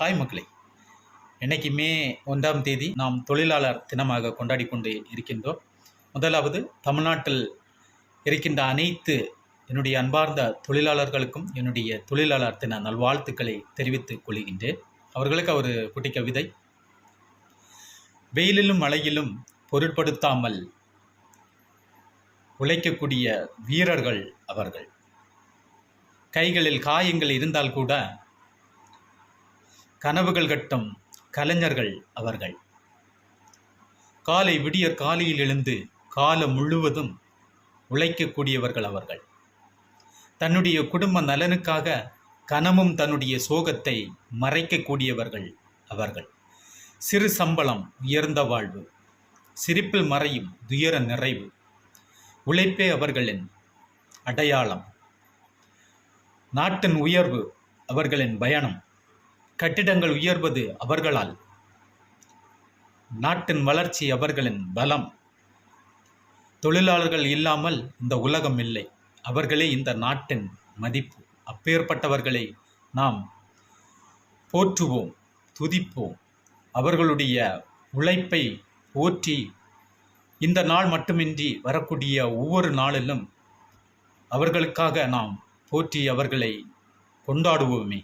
Hi மக்களே, இன்னைக்கு மே 1ஆம் தேதி நாம் தொழிலாளர் தினமாக கொண்டாடி கொண்டு இருக்கின்றோம். முதலாவது, தமிழ்நாட்டில் இருக்கின்ற அனைத்து என்னுடைய அன்பார்ந்த தொழிலாளர்களுக்கும் என்னுடைய தொழிலாளர் தின நல்வாழ்த்துக்களை தெரிவித்துக் கொள்கின்றேன். அவர்களுக்கு ஒரு குட்டி கவிதை. வெயிலிலும் மழையிலும் பொருட்படுத்தாமல் உழைக்கக்கூடிய வீரர்கள் அவர்கள். கைகளில் காயங்கள் இருந்தால் கூட கனவுகள் கட்டும் கலைஞர்கள் அவர்கள். காலை விடியற் காலையில் எழுந்து காலம் முழுவதும் உழைக்கக்கூடியவர்கள் அவர்கள். தன்னுடைய குடும்ப நலனுக்காக கனமும் தன்னுடைய சோகத்தை மறைக்கக்கூடியவர்கள் அவர்கள். சிறு சம்பளம் உயர்ந்த வாழ்வு, சிரிப்பில் மறையும் துயர நிறைவு, உழைப்பே அவர்களின் அடையாளம். நாட்டின் உயர்வு அவர்களின் பயணம், கட்டிடங்கள் உயர்வது அவர்களால், நாட்டின் வளர்ச்சி அவர்களின் பலம். தொழிலாளர்கள் இல்லாமல் இந்த உலகம் இல்லை, அவர்களே இந்த நாட்டின் மதிப்பு. அப்பேற்பட்டவர்களை நாம் போற்றுவோம், துதிப்போம். அவர்களுடைய உழைப்பை போற்றி இந்த நாள் மட்டுமின்றி வரக்கூடிய ஒவ்வொரு நாளிலும் அவர்களுக்காக நாம் போற்றி அவர்களை கொண்டாடுவோமே.